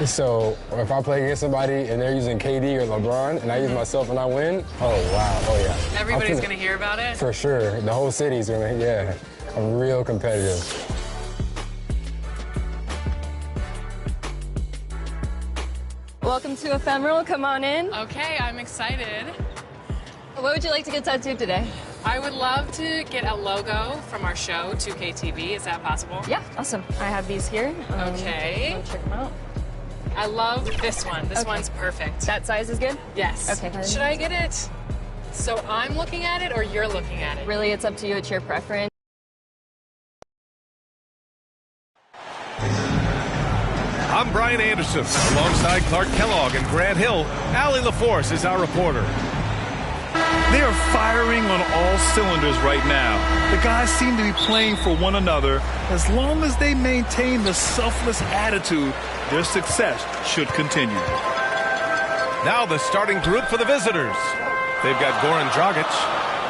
So if I play against somebody and they're using KD or LeBron and I use myself and I win, oh, wow, oh, yeah. Everybody's going to hear about it? For sure. The whole city's going to, yeah. I'm real competitive. Welcome to Ephemeral. Come on in. Okay, I'm excited. What would you like to get tattooed today? I would love to get a logo from our show, 2KTV. Is that possible? Yeah, awesome. I have these here. Okay. Wanna check them out. I love this one. This Okay. one's perfect. That size is good? Yes. Okay. Should I get it so I'm looking at it or you're looking at it? Really, it's up to you. It's your preference. I'm Brian Anderson, alongside Clark Kellogg and Grant Hill. Allie LaForce is our reporter. They are firing on all cylinders right now. The guys seem to be playing for one another. As long as they maintain the selfless attitude, their success should continue. Now the starting group for the visitors. They've got Goran Dragic,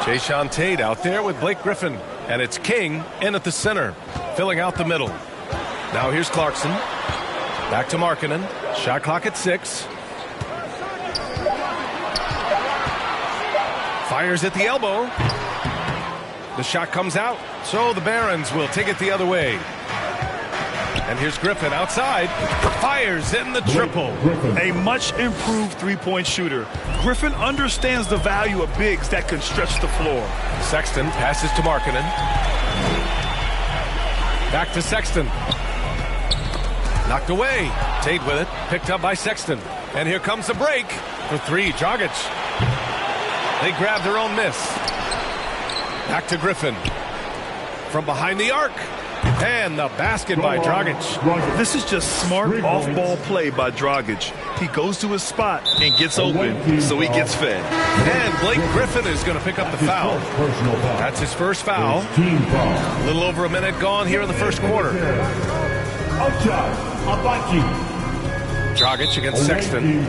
Jae'Sean Tate out there with Blake Griffin, and it's King in at the center, filling out the middle. Now here's Clarkson. Back to Markkanen. Shot clock at 6. Fires at the elbow. The shot comes out, so the Barons will take it the other way. And here's Griffin outside. Fires in the triple. A much improved three-point shooter. Griffin understands the value of bigs that can stretch the floor. Sexton passes to Markkanen. Back to Sexton. Knocked away. Tate with it. Picked up by Sexton. And here comes the break for 3. Dragic. They grab their own miss. Back to Griffin. From behind the arc. And the basket by Dragic. This is just smart off-ball play by Dragic. He goes to his spot and gets open, so he gets fed. And Blake Griffin is going to pick up the foul. That's his first foul. A little over a minute gone here in the first quarter. Dragic against Sexton.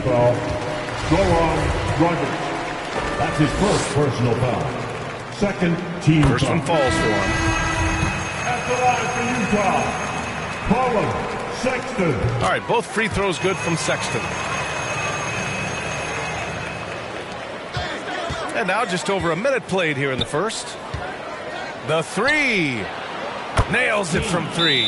That's his first personal foul. Second team First one falls for him. At the line for Utah, Colin Sexton. All right, both free throws good from Sexton. And now just over a minute played here in the first. The 3. Nails it from 3.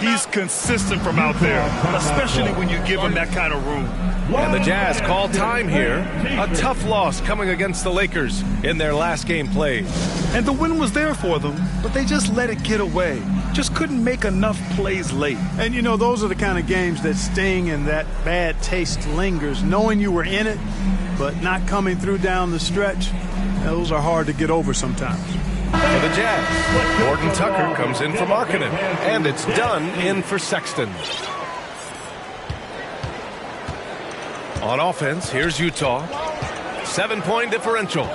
He's consistent from out there, especially when you give him that kind of room. And the Jazz call time here. A tough loss coming against the Lakers in their last game played. And the win was there for them, but they just let it get away. Just couldn't make enough plays late. And, you know, those are the kind of games that sting and that bad taste lingers. Knowing you were in it, but not coming through down the stretch, those are hard to get over sometimes. For the Jazz, Gordon Tucker comes in for Markkanen, and it's done in for Sexton. On offense, here's Utah. 7-point differential.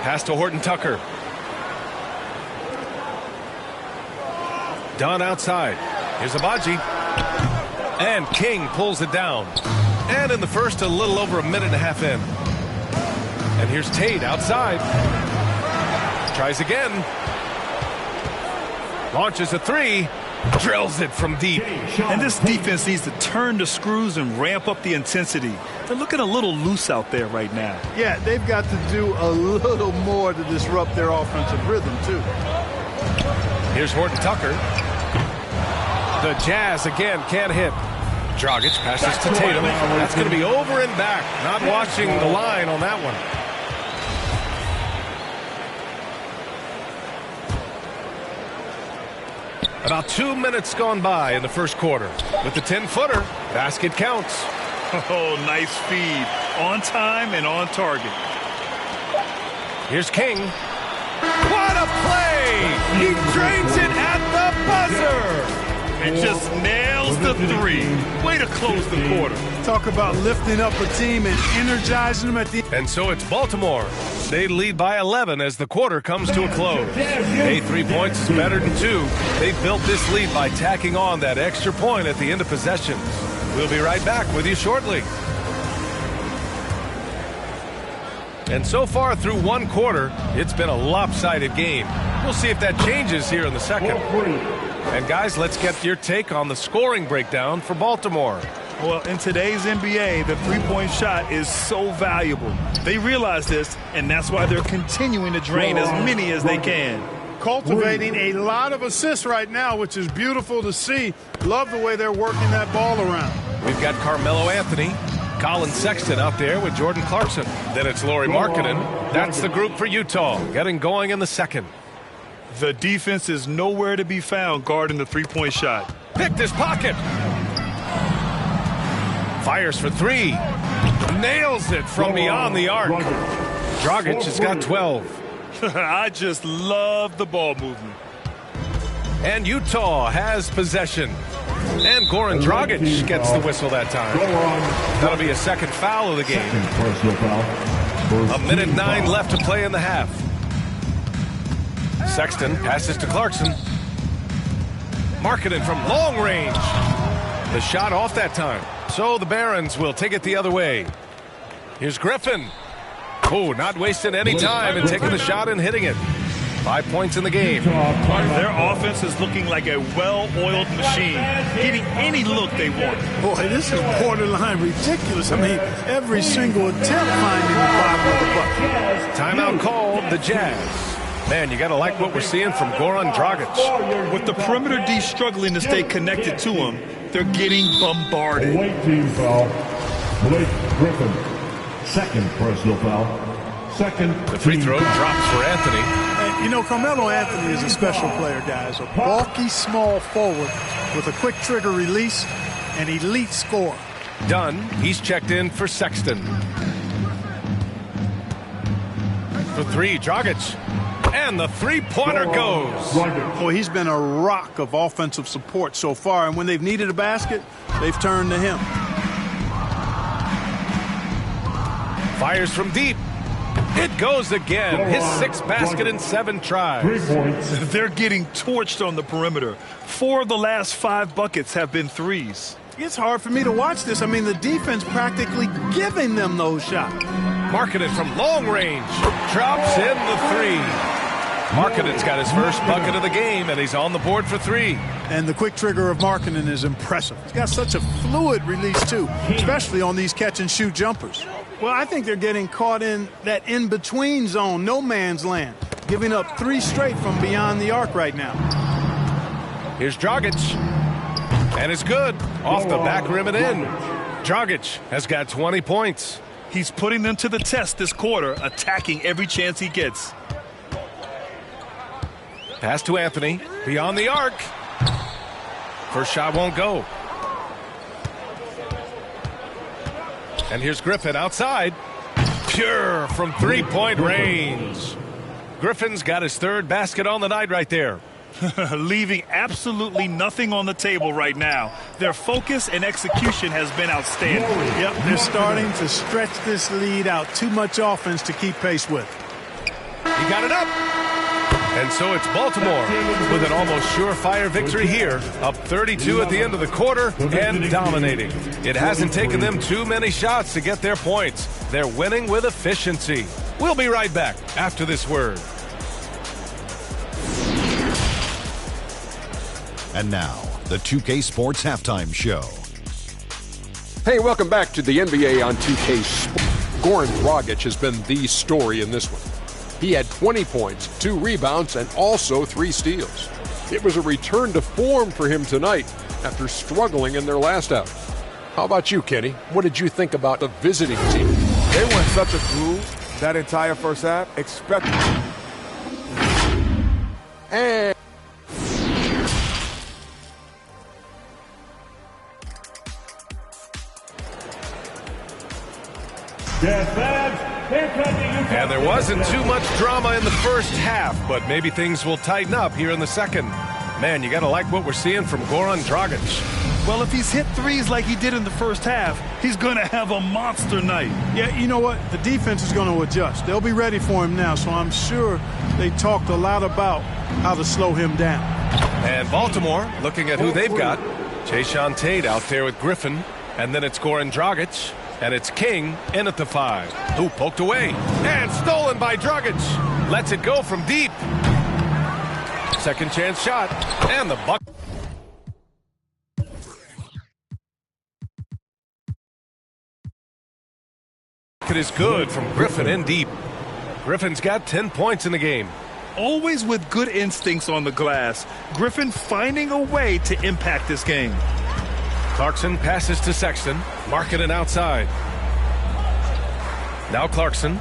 Pass to Horton Tucker. Dunn outside. Here's Agbaji. And King pulls it down. And in the first, a little over a minute and a half in. And here's Tate outside. Tries again. Launches a 3. Drills it from deep. And this defense needs to turn the screws and ramp up the intensity. They're looking a little loose out there right now. Yeah, they've got to do a little more to disrupt their offensive rhythm, too. Here's Horton Tucker. The Jazz again can't hit. Dragic passes to Tatum. That's going to be over and back. Not watching the line on that one. About 2 minutes gone by in the first quarter. With the 10-footer, basket counts. Oh, nice feed. On time and on target. Here's King. What a play! He drains it at the buzzer! And just nails the 3. Way to close the quarter. Talk about lifting up a team and energizing them at the end. And so it's Baltimore. They lead by 11 as the quarter comes to a close. Hey, 3 points is better than 2. They built this lead by tacking on that extra point at the end of possessions. We'll be right back with you shortly. And so far through one quarter, it's been a lopsided game. We'll see if that changes here in the second. And guys, let's get your take on the scoring breakdown for Baltimore. Well, in today's NBA, the three-point shot is so valuable. They realize this, and that's why they're continuing to drain as many as they can. Cultivating a lot of assists right now, which is beautiful to see. Love the way they're working that ball around. We've got Carmelo Anthony, Colin Sexton out there with Jordan Clarkson. Then it's Lauri Markkanen. That's the group for Utah, getting going in the second. The defense is nowhere to be found guarding the three-point shot. Picked his pocket. Fires for three. Nails it from beyond the arc. Dragic has got 12. I just love the ball movement. And Utah has possession. And Goran Dragic gets the whistle that time. That'll be a second foul of the game. A minute 9 left to play in the half. Sexton passes to Clarkson. Markkanen from long range. The shot off that time. So the Barons will take it the other way. Here's Griffin. Oh, not wasting any time and taking the shot and hitting it. 5 points in the game. Their offense is looking like a well-oiled machine, getting any look they want. Boy, this is borderline ridiculous. I mean, every single attempt finding the bottom of the bucket. Timeout called, the Jazz. Man, you got to like what we're seeing from Goran Dragic. With the perimeter D struggling to stay connected to him, they're getting bombarded. Late team foul. Blake Griffin. Second personal foul. Second. The free throw drops for Anthony. And, you know, Carmelo Anthony is a special player, guys. A bulky, small forward with a quick trigger release, an elite scorer. Done. He's checked in for Sexton. For three, Dragic. And the three-pointer goes. Boy, he's been a rock of offensive support so far, and when they've needed a basket, they've turned to him. Fires from deep. It goes again. His sixth basket in 7 tries. 3 points. They're getting torched on the perimeter. 4 of the last 5 buckets have been threes. It's hard for me to watch this. I mean, the defense practically giving them those shots. Markkanen from long range. Drops in the three. Markkanen's got his first bucket of the game, and he's on the board for 3. And the quick trigger of Markkanen is impressive. He's got such a fluid release, too, especially on these catch-and-shoot jumpers. Well, I think they're getting caught in that in-between zone, no man's land, giving up 3 straight from beyond the arc right now. Here's Dragic. And it's good. Off the back rim and in. Dragic has got 20 points. He's putting them to the test this quarter, attacking every chance he gets. Pass to Anthony. Beyond the arc. First shot won't go. And here's Griffin outside. Pure from three-point range. Griffin's got his 3rd basket on the night right there. Leaving absolutely nothing on the table right now. Their focus and execution has been outstanding. Yep, they're starting to stretch this lead out. Too much offense to keep pace with. He got it up. And so it's Baltimore with an almost surefire victory here, up 32 at the end of the quarter and dominating. It hasn't taken them too many shots to get their points. They're winning with efficiency. We'll be right back after this word. And now, the 2K Sports Halftime Show. Hey, welcome back to the NBA on 2K Sports. Goran Dragic has been the story in this one. He had 20 points, 2 rebounds, and also 3 steals. It was a return to form for him tonight after struggling in their last out. How about you, Kenny? What did you think about the visiting team? They went such a groove that entire first half. Expected. And And there wasn't too much drama in the first half, but maybe things will tighten up here in the second. Man, you got to like what we're seeing from Goran Dragic. Well, if he's hit threes like he did in the first half, he's going to have a monster night. Yeah, you know what? The defense is going to adjust. They'll be ready for him now, so I'm sure they talked a lot about how to slow him down. And Baltimore, looking at who they've got. Jae'Sean Tate out there with Griffin, and then it's Goran Dragic. And it's King in at the 5. Who poked away. And stolen by Dragic. Lets it go from deep. Second chance shot. And the bucket is good from Griffin in deep. Griffin's got 10 points in the game. Always with good instincts on the glass. Griffin finding a way to impact this game. Clarkson passes to Sexton. Markkanen outside. Now Clarkson.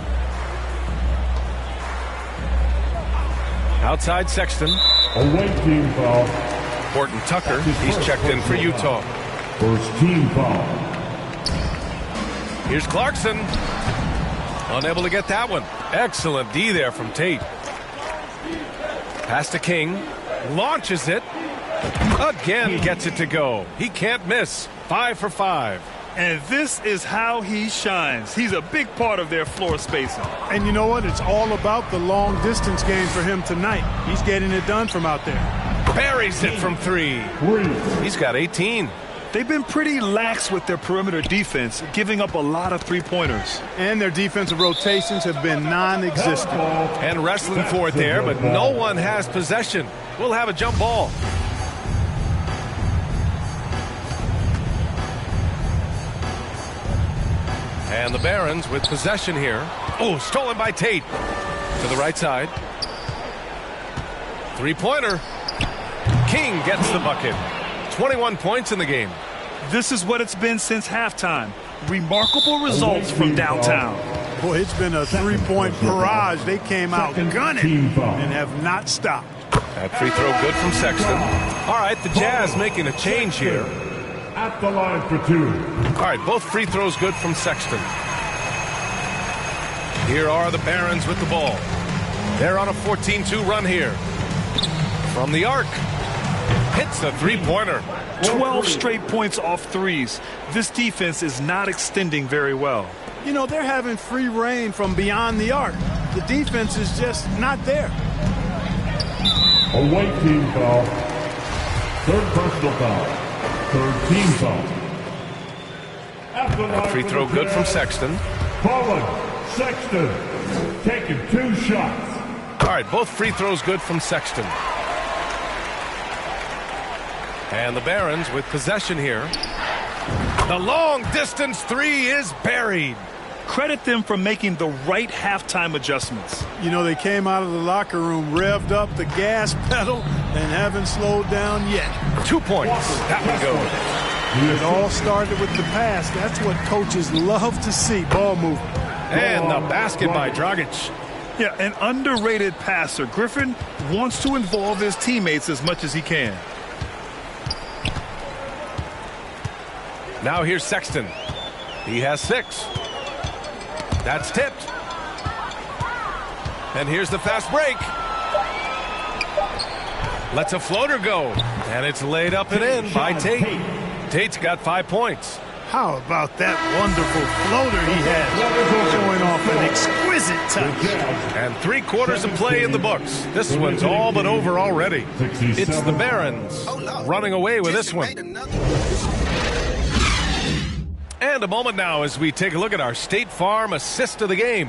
Outside Sexton. Away team foul. Horton Tucker, he's checked in for Utah. First team foul. Here's Clarkson. Unable to get that one. Excellent D there from Tate. Pass to King. Launches it. Again gets it to go. He can't miss. 5 for 5. And this is how he shines. He's a big part of their floor spacing. And you know what? It's all about the long distance game for him tonight. He's getting it done from out there. Buries it from 3. He's got 18. They've been pretty lax with their perimeter defense, giving up a lot of three-pointers. And their defensive rotations have been non-existent. And wrestling for it there, but no one has possession. We'll have a jump ball. And the Barons with possession here. Oh, stolen by Tate. To the right side. Three-pointer. King gets the bucket. 21 points in the game. This is what it's been since halftime. Remarkable results from downtown. Boy, it's been a three-point barrage. They came out gunning and have not stopped. That free throw good from Sexton. All right, the Jazz making a change here. At the line for 2. All right, both free throws good from Sexton. Here are the Barons with the ball. They're on a 14-2 run here. From the arc. Hits the three-pointer. 12 straight points off threes. This defense is not extending very well. You know, they're having free reign from beyond the arc. The defense is just not there. Away team foul. Third personal foul. Third team foul. A free throw good from Sexton. Colin Sexton taking 2 shots. All right, both free throws good from Sexton. And the Barons with possession here. The long distance 3 is buried. Credit them for making the right halftime adjustments. You know, they came out of the locker room, revved up the gas pedal, and haven't slowed down yet. 2 points. That one goes. It all started with the pass. That's what coaches love to see, ball movement. And the basket by Dragic. Yeah, an underrated passer. Griffin wants to involve his teammates as much as he can. Now here's Sexton. He has 6. That's tipped. And here's the fast break. Lets a floater go. And it's laid up and in by Tate. Tate's got 5 points. How about that wonderful floater he had? Showing off an exquisite touch. And 3 quarters of play in the books. This one's all but over already. It's the Barons running away with this one. And a moment now as we take a look at our State Farm assist of the game.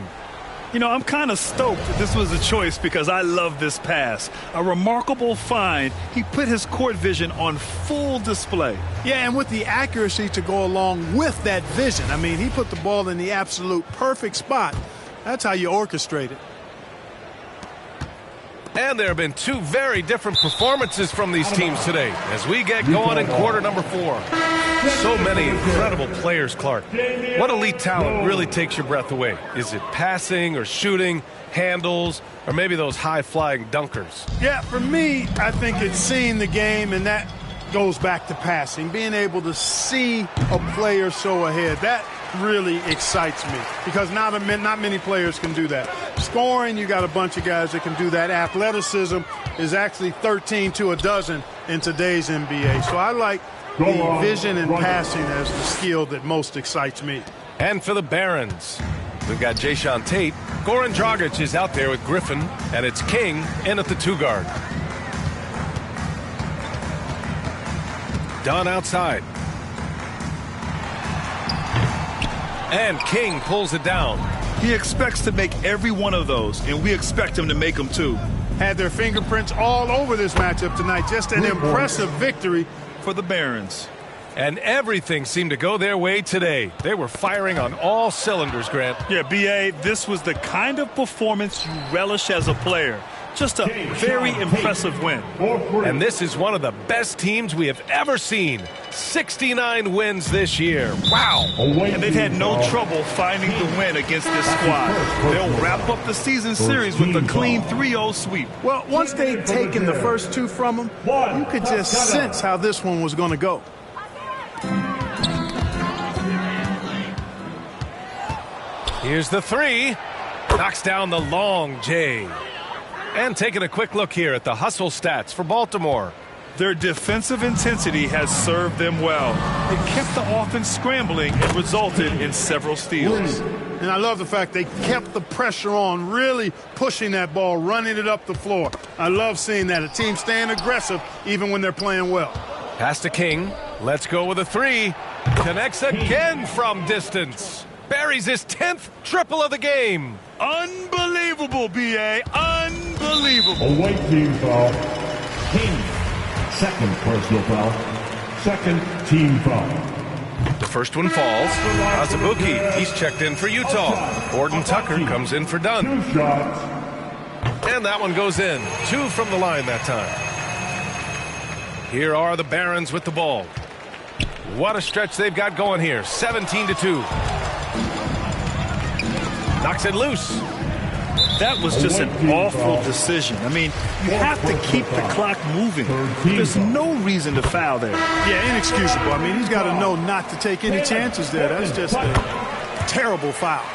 You know, I'm kind of stoked that this was a choice because I love this pass. A remarkable find. He put his court vision on full display. Yeah, and with the accuracy to go along with that vision. I mean, he put the ball in the absolute perfect spot. That's how you orchestrate it. And there have been 2 very different performances from these teams today as we get going in quarter number 4. So many incredible players, Clark. What elite talent really takes your breath away? Is it passing or shooting, handles, or maybe those high-flying dunkers? Yeah, for me, I think it's seeing the game, and that goes back to passing. Being able to see a player so ahead, that really excites me because not many players can do that. Scoring, you got a bunch of guys that can do that. Athleticism is actually 13 to a dozen in today's NBA. So I like the vision and passing as the skill that most excites me. And for the Barons, we've got Jayshawn Tate. Goran Dragic is out there with Griffin, and it's King in at the 2 guard. Dunn outside. And King pulls it down. He expects to make every one of those, and we expect him to make them too. had their fingerprints all over this matchup tonight. Just an impressive victory for the Barons. And everything seemed to go their way today. They were firing on all cylinders, Grant. Yeah, B.A., this was the kind of performance you relish as a player. Just a very impressive win. And this is one of the best teams we have ever seen. 69 wins this year. Wow. And they've had no trouble finding the win against this squad. They'll wrap up the season series with a clean 3-0 sweep. Well, once they'd taken the first two from them, you could just sense how this one was going to go. Here's the three. Knocks down the long J. And taking a quick look here at the hustle stats for Baltimore. Their defensive intensity has served them well. It kept the offense scrambling and resulted in several steals. And I love the fact they kept the pressure on, really pushing that ball, running it up the floor. I love seeing that. A team staying aggressive even when they're playing well. Pass to King. Let's go with a three. Connects again from distance. Buries his 10th triple of the game. Unbelievable, B.A. Unbelievable. Away team foul. King. Second personal foul. Second team foul. The first one falls. Azubuike, he's checked in for Utah. Gordon Tucker comes in for Dunn. 2 shots. And that one goes in. 2 from the line that time. Here are the Barons with the ball. What a stretch they've got going here. 17-2. Knocks it loose. That was just an awful decision. I mean, you have to keep the clock moving. There's no reason to foul there. Yeah, inexcusable. I mean, he's got to know not to take any chances there. That's just a terrible foul.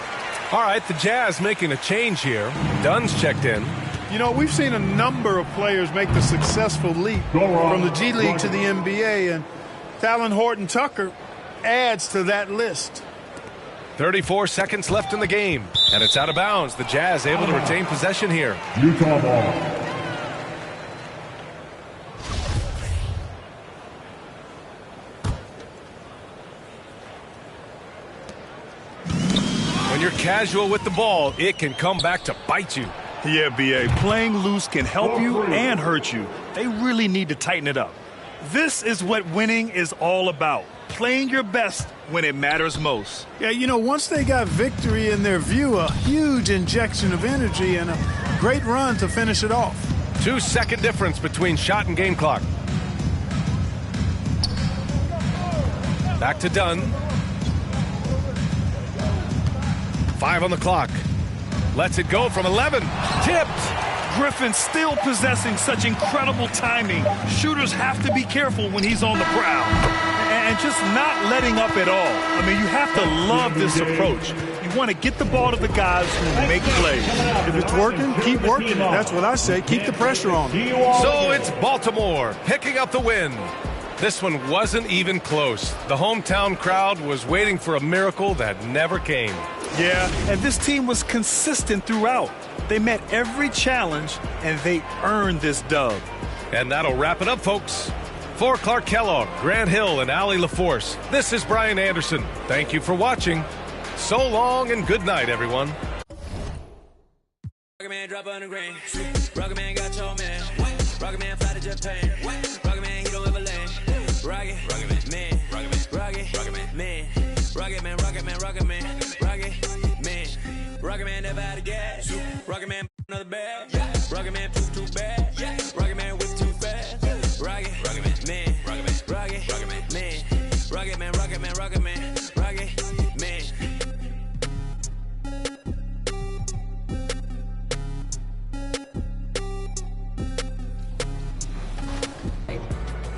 All right, the Jazz making a change here. Dunn's checked in. You know, we've seen a number of players make the successful leap from the G League to the NBA, and Talen Horton-Tucker adds to that list. 34 seconds left in the game, and it's out of bounds. The Jazz able to retain possession here. Utah ball. When you're casual with the ball, it can come back to bite you. Yeah, B.A., playing loose can help you and hurt you. They really need to tighten it up. This is what winning is all about. Playing your best when it matters most. Yeah, you know, once they got victory in their view, a huge injection of energy and a great run to finish it off. 2-second difference between shot and game clock. Back to Dunn. 5 on the clock. Lets it go from 11. Tipped. Griffin still possessing such incredible timing. Shooters have to be careful when he's on the prowl. And just not letting up at all. I mean, you have to love this approach. You want to get the ball to the guys who make plays. If it's working, keep working. That's what I say. Keep the pressure on. So it's Baltimore picking up the win. This one wasn't even close. The hometown crowd was waiting for a miracle that never came. Yeah, and this team was consistent throughout. They met every challenge, and they earned this dub. And that'll wrap it up, folks. For Clark Kellogg, Grant Hill, and Allie LaForce, this is Brian Anderson. Thank you for watching. So long and good night, everyone. Rocket Man drop on the grain. Rocket Man got your man. Rocket Man fly to Japan. Rocket Man, he don't ever land. Rocket Man, Rocket Man, Rocket Man, Rocket Man, Rocket Man, Rocket Man, Rocket Man never out of gas. Rocket Man another bag. Rocket Man too bad. Rocket Man whip too fast. Rocket Man, Rocket Man, Rocket Man, Rocket Man, Rocket Man, Rocket Man, Rocket Man.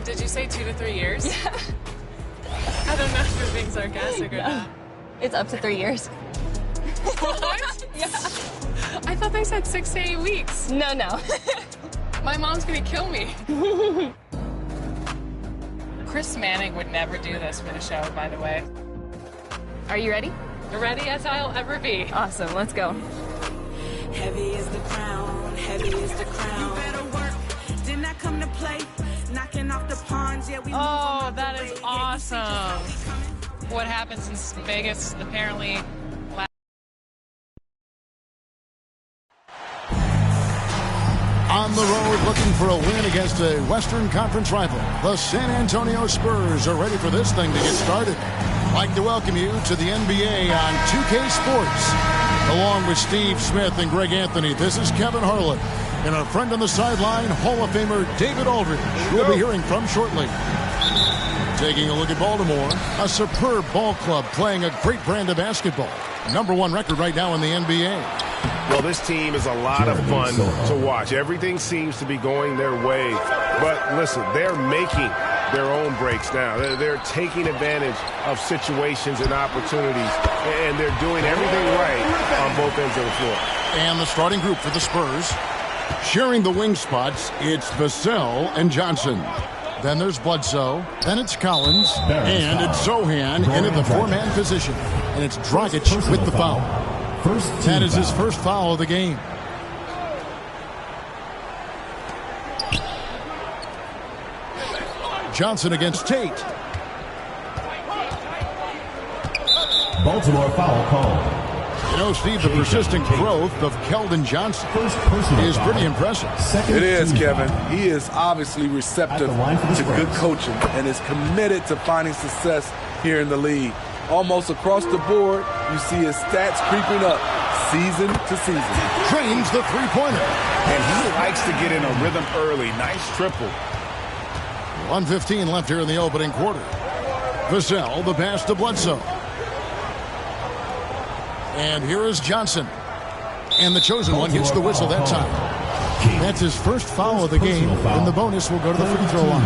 Did you say 2 to 3 years? Yeah. I don't know if you're being sarcastic or not. It's up to 3 years. What? Yeah. I thought they said 6 to 8 weeks. No. My mom's gonna kill me. Chris Manning would never do this for the show, by the way. Are you ready? Ready as I'll ever be. Awesome, let's go. Heavy is the crown, heavy is the crown. You better work, didn't I come to play? Knocking off the pawns, yeah, we Oh, that is awesome. What happens in Vegas, apparently. On looking for a win against a Western Conference rival. The San Antonio Spurs are ready for this thing to get started. I'd like to welcome you to the NBA on 2K Sports. Along with Steve Smith and Greg Anthony, this is Kevin Harlan. And our friend on the sideline, Hall of Famer David Aldridge, we'll be hearing from shortly. Taking a look at Baltimore, a superb ball club playing a great brand of basketball. #1 record right now in the NBA. Well, this team is a lot of fun to watch. Everything seems to be going their way. But listen, they're making their own breaks now. They're taking advantage of situations and opportunities, and they're doing everything right on both ends of the floor. And the starting group for the Spurs, sharing the wing spots, it's Vassell and Johnson. Then there's Bledsoe, then it's Collins, and it's Zohan into the four-man position. And it's Dragic with the foul. That is his first foul of the game. Johnson against Tate. Baltimore foul call. You know, Steve, the persistent growth of Keldon Johnson is pretty impressive. It is, Kevin. He is obviously receptive to good coaching and is committed to finding success here in the league. Almost across the board, you see his stats creeping up season to season. Drains the three-pointer. And he likes to get in a rhythm early. Nice triple. 1:15 left here in the opening quarter. Vassell, the pass to Bledsoe. And here is Johnson. And the chosen one gets the whistle that time. That's his first foul of the game, and the bonus will go to the free throw line.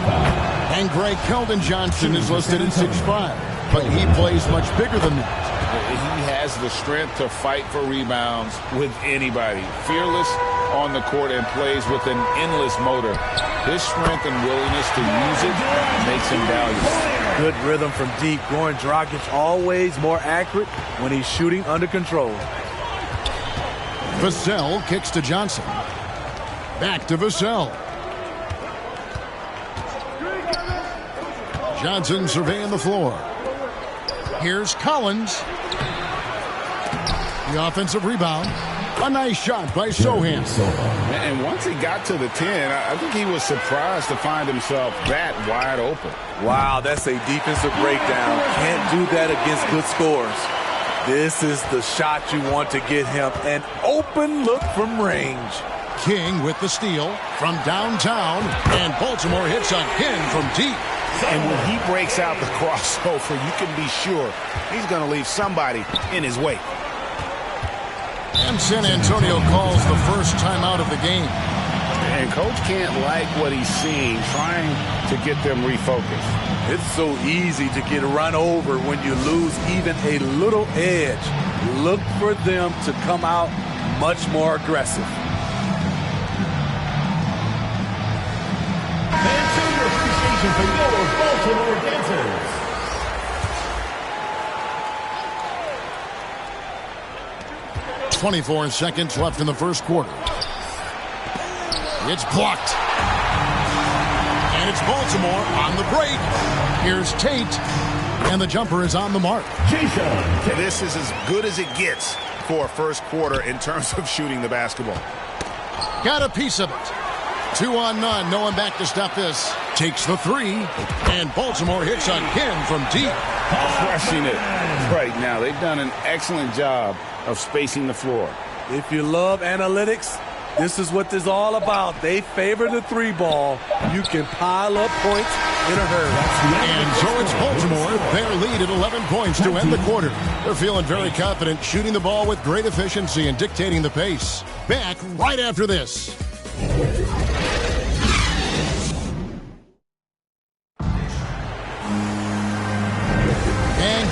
And Greg, Keldon Johnson is listed at 6'5", but he plays much bigger than that. He has the strength to fight for rebounds with anybody. Fearless on the court and plays with an endless motor. His strength and willingness to use it makes him valuable. Good rhythm from deep. Goran Dragic always more accurate when he's shooting under control. Vassell kicks to Johnson. Back to Vassell. Johnson surveying the floor. Here's Collins. The offensive rebound. A nice shot by Zohan. And once he got to the 10, I think he was surprised to find himself that wide open. Wow, that's a defensive breakdown. Can't do that against good scores. This is the shot you want to get him. An open look from range. King with the steal from downtown. And Baltimore hits again from deep. And when he breaks out the crossover, you can be sure he's going to leave somebody in his wake. And San Antonio calls the first timeout of the game. And Coach can't like what he's seeing, trying to get them refocused. It's so easy to get run over when you lose even a little edge. Look for them to come out much more aggressive. And show your appreciation for your Baltimore dancers. .24 seconds left in the first quarter. It's blocked. And it's Baltimore on the break. Here's Tate. And the jumper is on the mark. This is as good as it gets for a first quarter in terms of shooting the basketball. Got a piece of it. 2 on none. No one back to stop this. Takes the three. And Baltimore hits again from deep. Crushing it right now. They've done an excellent job of spacing the floor. If you love analytics, this is what this is all about. They favor the three ball. You can pile up points in a hurry. And so it's Baltimore. Their lead at 11 points to end the quarter. They're feeling very confident, shooting the ball with great efficiency and dictating the pace. Back right after this.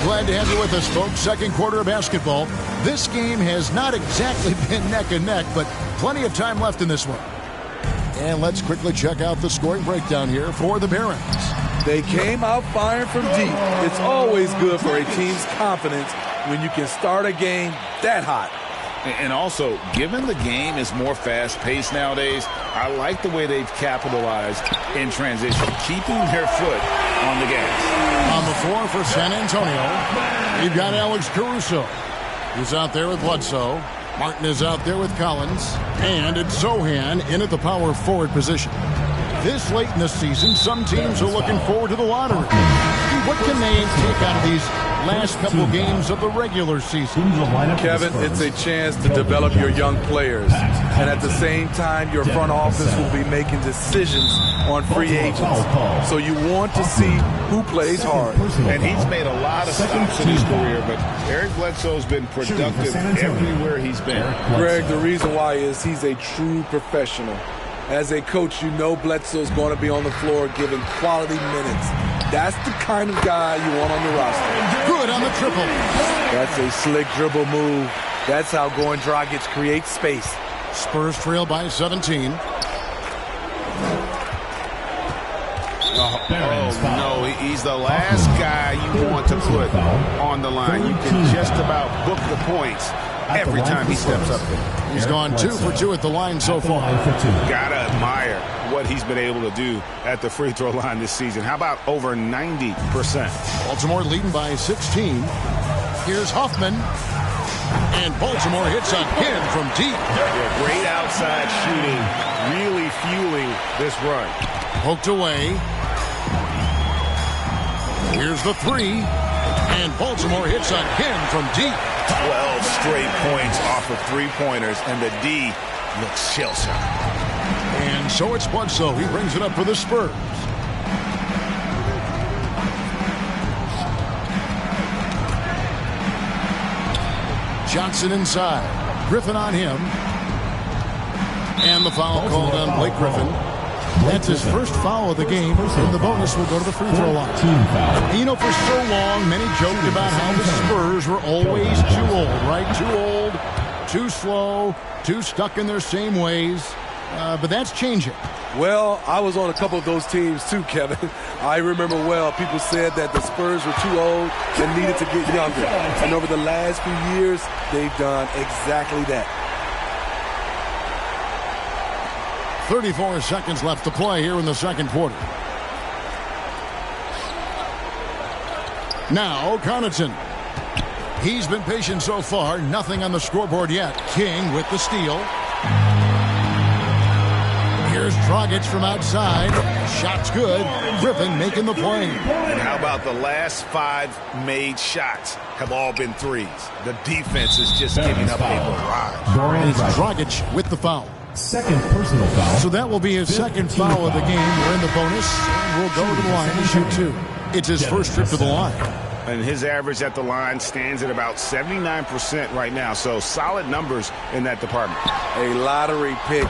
Glad to have you with us, folks. Second quarter of basketball. This game has not exactly been neck and neck, but plenty of time left in this one. And let's quickly check out the scoring breakdown here for the Barons. They came out firing from deep. It's always good for a team's confidence when you can start a game that hot. And also, given the game is more fast-paced nowadays, I like the way they've capitalized in transition, keeping their foot on the gas. On the floor for San Antonio, we've got Alex Caruso. He's out there with Bledsoe. Martin is out there with Collins. And it's Zohan in at the power forward position. This late in the season, some teams are looking forward to the lottery. What can they take out of these last couple games of the regular season? Kevin, it's a chance to develop your young players. And at the same time, your front office will be making decisions on free agents. So you want to see who plays hard. And he's made a lot of stops in his career, but Eric Bledsoe's been productive everywhere he's been. Greg, the reason why is he's a true professional. As a coach, you know Bledsoe's going to be on the floor giving quality minutes. That's the kind of guy you want on the roster. Good on the triple. That's a slick dribble move. That's how Goran Dragic creates space. Spurs trail by 17. Oh, no, he's the last guy you want to put on the line. You can just about book the points every time he steps up there. He's gone 2 for 2 at the line so far. Gotta admire what he's been able to do at the free throw line this season. How about over 90%? Baltimore leading by 16. Here's Hoffman. And Baltimore hits again from deep. Yeah, great outside shooting, really fueling this run. Poked away. Here's the 3. And Baltimore hits again from deep. 12 straight points off of three-pointers, and the D looks shell-shocked. And so it's Bledsoe. He brings it up for the Spurs. Johnson inside. Griffin on him. And the foul called on Blake Griffin. That's his first foul of the game, and the bonus will go to the free throw line. You know, for so long, many joked about how the Spurs were always too old, right? Too old, too slow, too stuck in their same ways. But that's changing. Well, I was on a couple of those teams too, Kevin. I remember well, people said that the Spurs were too old and needed to get younger. And over the last few years, they've done exactly that. 34 seconds left to play here in the second quarter. Now, Connaughton. He's been patient so far. Nothing on the scoreboard yet. King with the steal. Here's Dragic from outside. Shot's good. Griffin making the play. And how about the last 5 made shots have all been threes? The defense is just giving up a barrage. It's Dragic with the foul. Second personal foul. So that will be his second foul of the game. We're in the bonus, and we'll go to the line to shoot 2. It's his first trip to the line. And his average at the line stands at about 79% right now. So solid numbers in that department. A lottery pick.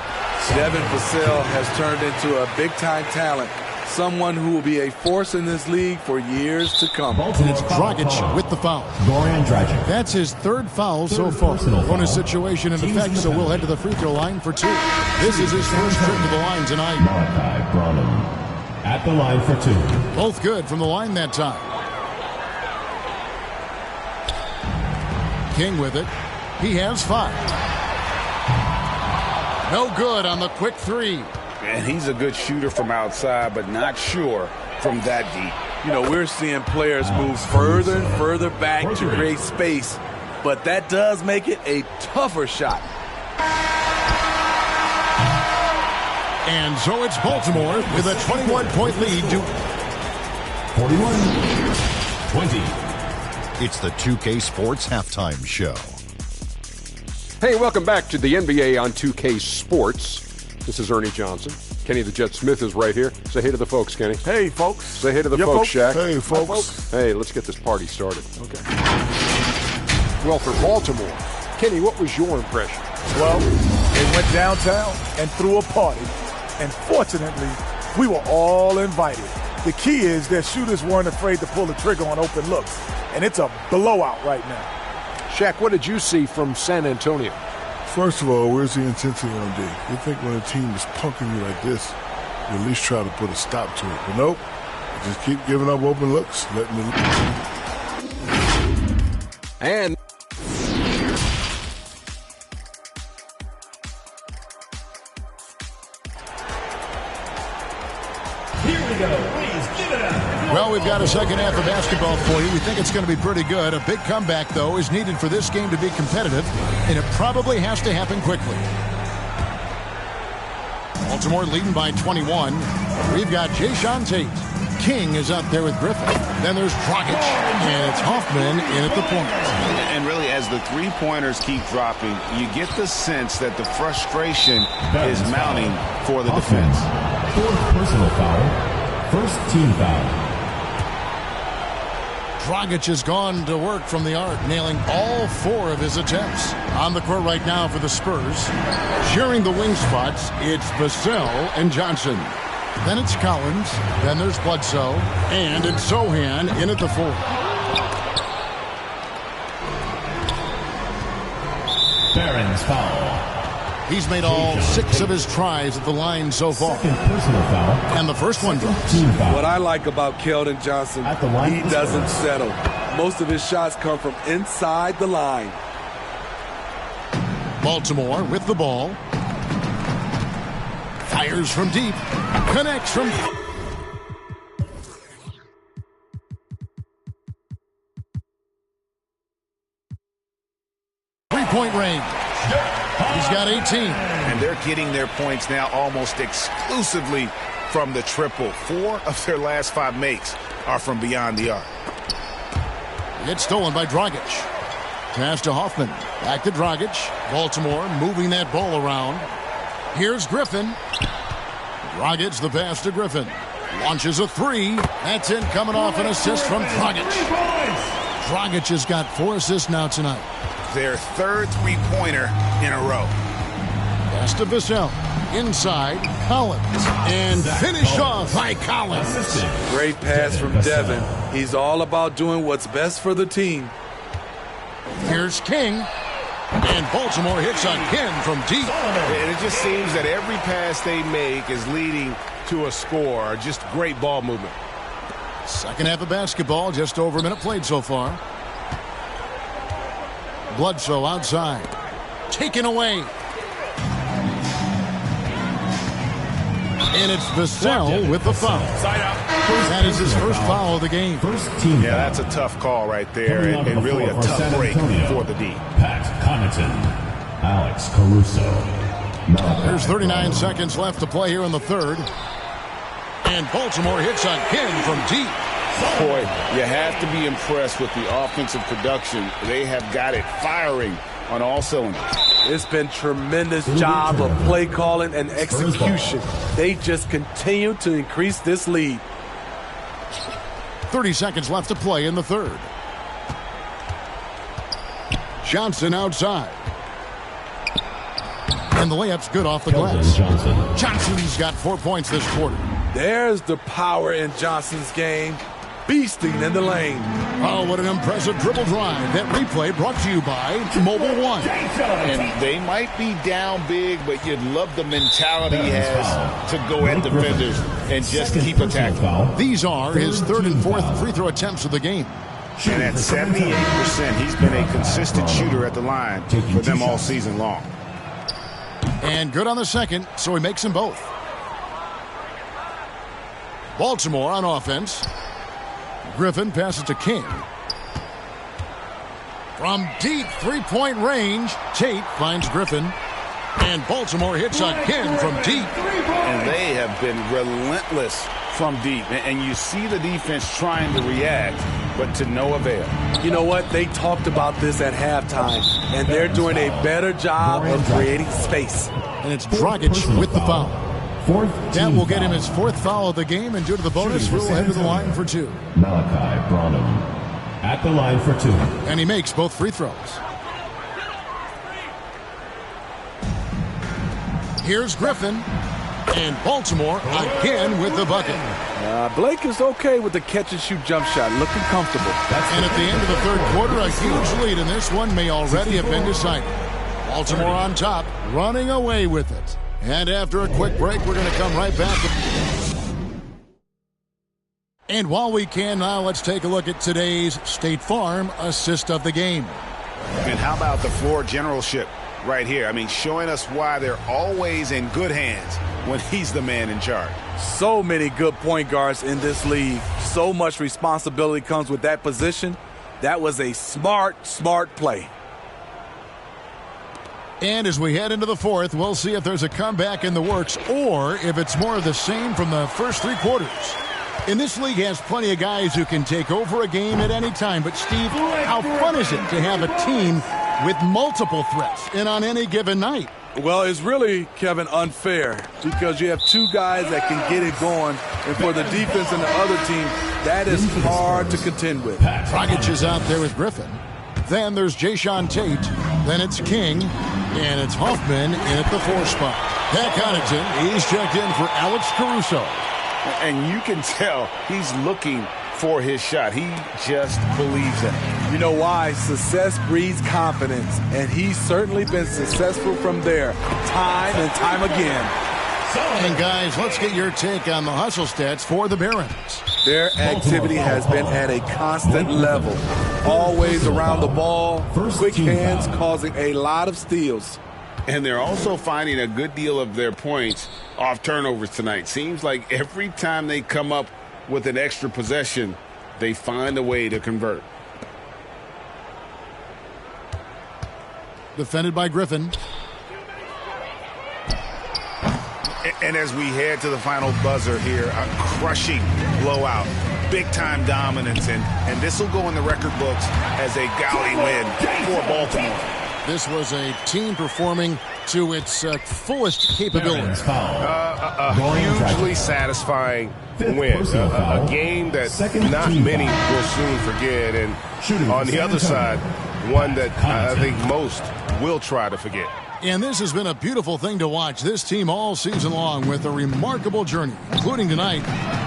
Devin Vassell has turned into a big-time talent. Someone who will be a force in this league for years to come. And it's Dragic with the foul. Goran Dragic. That's his third foul so far. Bonus situation in effect, so we'll head to the free throw line for 2. This is his first trip to the line tonight. Malachi Branham at the line for 2. Both good from the line that time. King with it. He has 5. No good on the quick 3. And he's a good shooter from outside, but not sure from that deep. You know, we're seeing players move further and further back to create space, but that does make it a tougher shot. And so it's Baltimore with a 21-point lead to 41-20. It's the 2K Sports Halftime Show. Hey, welcome back to the NBA on 2K Sports. This is Ernie Johnson. Kenny the Jet Smith is right here. Say hey to the folks, Kenny. Hey, folks. Say hey to the folks, Shaq. Hey, folks. Hey, let's get this party started. Okay. Well, for Baltimore, Kenny, what was your impression? Well, they went downtown and threw a party. And fortunately, we were all invited. The key is that shooters weren't afraid to pull the trigger on open looks. And it's a blowout right now. Shaq, what did you see from San Antonio? First of all, where's the intensity on D? You think when a team is punking you like this, you at least try to put a stop to it. But nope, you just keep giving up open looks, letting them. And here we go. Please give it up Well, we've got a second half of basketball for you. We think it's going to be pretty good. A big comeback, though, is needed for this game to be competitive, and it probably has to happen quickly. Baltimore leading by 21. We've got Jayshawn Tate. King is out there with Griffin. Then there's Dragic, and it's Hoffman in at the point. And really, as the three-pointers keep dropping, you get the sense that the frustration is mounting for the defense. Fourth personal foul. First team foul. Dragic has gone to work from the arc, nailing all 4 of his attempts. On the court right now for the Spurs. Sharing the wing spots, it's Vassell and Johnson. Then it's Collins. Then there's Bledsoe. And it's Sohan in at the 4. Barron's foul. He's made all 6 of his tries at the line so far. Second personal foul. And the first one drops. What I like about Keldon Johnson, he doesn't settle. Most of his shots come from inside the line. Baltimore with the ball. Fires from deep. Connects from... Three-point range. He's got 18. And they're getting their points now almost exclusively from the triple. 4 of their last 5 makes are from beyond the arc. It's stolen by Dragic. Pass to Hoffman. Back to Dragic. Baltimore moving that ball around. Here's Griffin. Dragic, the pass to Griffin. Launches a 3. That's in, coming off an assist from Dragic. Dragic has got 4 assists now tonight. Their third three-pointer in a row. Pass to Vassell. Inside, Collins. And finish off by Collins. Great pass from Devin. He's all about doing what's best for the team. Here's King. And Baltimore hits again from deep. And it just seems that every pass they make is leading to a score. Just great ball movement. Second half of basketball, just over a minute played so far. Bledsoe outside. Taken away. And it's Vassell with the foul. That is his first foul of the game. Yeah, that's a tough call right there, and really a tough break for the D. Pat Connaughton, Alex Caruso. There's 39 seconds left to play here in the third. And Baltimore hits again from deep. Boy, you have to be impressed with the offensive production. They have got it firing on all cylinders. It's been tremendous job of play calling and execution. They just continue to increase this lead. 30 seconds left to play in the third. Johnson outside. And the layup's good off the glass. Johnson's got 4 points this quarter. There's the power in Johnson's game. Beasting in the lane. Oh, what an impressive dribble drive. That replay brought to you by Mobile One. And they might be down big, but you'd love the mentality he has to go at defenders and just keep attacking. These are his third and fourth free throw attempts of the game. And at 78%, he's been a consistent shooter at the line for them all season long. And good on the second, so he makes them both. Baltimore on offense. Griffin passes to King. From deep three-point range, Tate finds Griffin. And Baltimore hits again from deep. And they have been relentless from deep. And you see the defense trying to react, but to no avail. You know what? They talked about this at halftime, and they're doing a better job of creating space. And it's Dragic with the foul. That will get him his fourth foul of the game, and due to the bonus, we'll head to the line for 2. Malachi Branham at the line for 2. And he makes both free throws. Here's Griffin. And Baltimore again with the bucket. Blake is okay with the catch-and-shoot jump shot, looking comfortable. And at the end of the third quarter, a huge lead in this one may already have been decided. Baltimore on top, running away with it. And after a quick break, we're going to come right back. And while we can now, let's take a look at today's State Farm assist of the game. And how about the floor generalship right here. I mean, showing us why they're always in good hands when he's the man in charge. So many good point guards in this league. So much responsibility comes with that position. That was a smart play. And as we head into the fourth, we'll see if there's a comeback in the works or if it's more of the same from the first 3 quarters. And this league has plenty of guys who can take over a game at any time. But, Steve, how fun is it to have a team with multiple threats and on any given night? Well, it's really, Kevin, unfair because you have 2 guys that can get it going. And for the defense and the other team, that is hard to contend with. Dragic is out there with Griffin. Then there's Jae'Sean Tate. Then it's King. And it's Hoffman in at the 4 spot. Pat Connaughton, he's checked in for Alex Caruso. And you can tell he's looking for his shot. He just believes in it. You know why? Success breeds confidence. And he's certainly been successful from there time and time again. And, guys, let's get your take on the hustle stats for the Barons. Their activity has been at a constant level. Always around the ball, quick hands causing a lot of steals. And they're also finding a good deal of their points off turnovers tonight. Seems like every time they come up with an extra possession, they find a way to convert. Defended by Griffin. And as we head to the final buzzer here, a crushing blowout, big-time dominance, and this will go in the record books as a gaudy win for Baltimore. This was a team performing to its fullest capabilities. Hugely satisfying win. A game that not many will soon forget, and on the other side, one that I think most will try to forget. And this has been a beautiful thing to watch this team all season long with a remarkable journey, including tonight.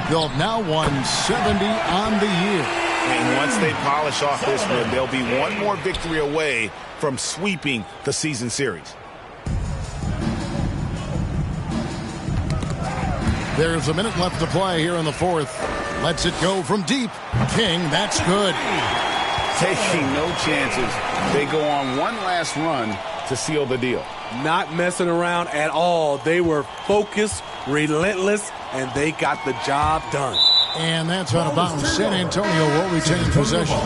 They'll have now won 70 on the year. And once they polish off this win, they'll be one more victory away from sweeping the season series. There's a minute left to play here in the fourth. Lets it go from deep. King, that's good. Taking no chances. They go on one last run to seal the deal. Not messing around at all. They were focused, relentless, and they got the job done. And that's out of bounds. San Antonio will retain possession.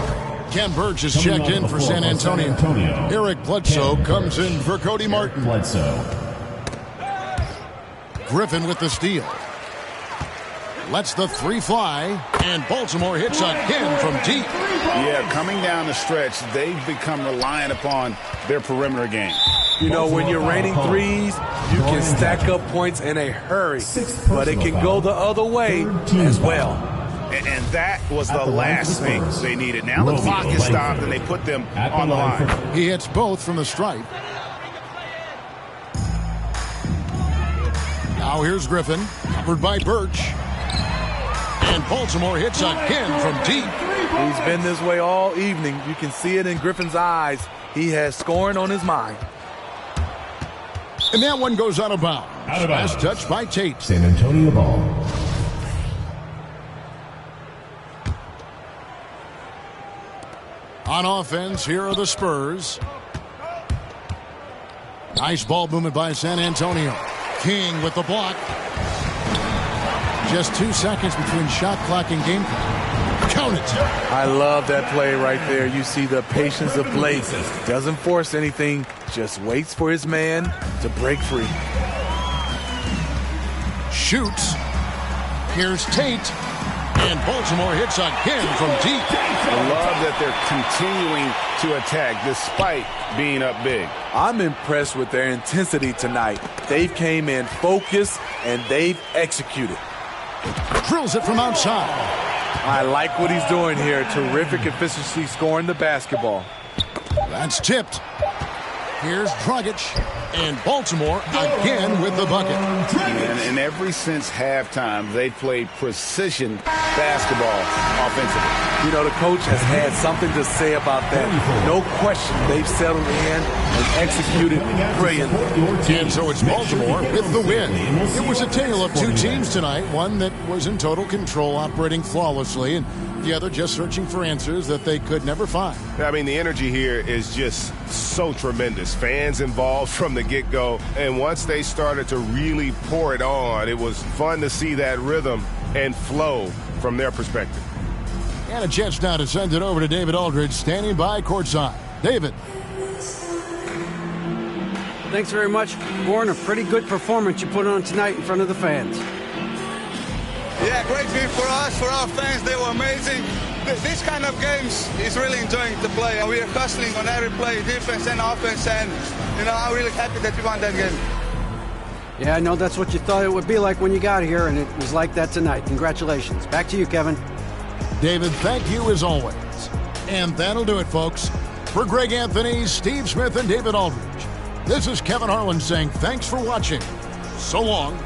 Ken Burge is checked in for San Antonio. Eric Bledsoe comes in for Cody Martin. Griffin with the steal. Lets the 3 fly, and Baltimore hits again from deep. Yeah, coming down the stretch, they've become reliant upon their perimeter game. You know, when you're raining threes, you can stack up points in a hurry, but it can go the other way as well. And that was the last thing they needed. Now the clock is stopped, and they put them on the line. He hits both from the stripe. Now here's Griffin, covered by Birch. And Baltimore hits again from deep. He's been this way all evening. You can see it in Griffin's eyes. He has scoring on his mind. And that one goes out of bounds. Last touch by Tate. San Antonio ball. On offense, here are the Spurs. Nice ball movement by San Antonio. King with the block. Just 2 seconds between shot clock and game clock. Count it. I love that play right there. You see the patience of Blake. Doesn't force anything, just waits for his man to break free. Shoots. Here's Tate. And Baltimore hits again from deep. I love that they're continuing to attack despite being up big. I'm impressed with their intensity tonight. They've came in focused and they've executed. Drills it from outside. I like what he's doing here. Terrific efficiency scoring the basketball. That's tipped. Here's Dragic. And Baltimore again with the bucket. And ever since halftime, they played precision basketball offensively. You know, the coach has had something to say about that. No question, they've settled in and executed brilliantly. And so it's Baltimore with the win. It was a tale of 2 teams tonight. One that was in total control, operating flawlessly, and together just searching for answers that they could never find. I mean, the energy here is just so tremendous. Fans involved from the get-go. And once they started to really pour it on, it was fun to see that rhythm and flow from their perspective. And a chance now to send it over to David Aldridge, standing by courtside. David. Thanks very much, Goran. A pretty good performance you put on tonight in front of the fans. Yeah, great win for us, for our fans. They were amazing. This kind of games is really enjoying to play. We are hustling on every play, defense and offense, and I'm really happy that we won that game. Yeah, I know that's what you thought it would be like when you got here, and it was like that tonight. Congratulations. Back to you, Kevin. David, thank you as always. And that'll do it, folks. For Greg Anthony, Steve Smith, and David Aldridge, this is Kevin Harlan saying thanks for watching. So long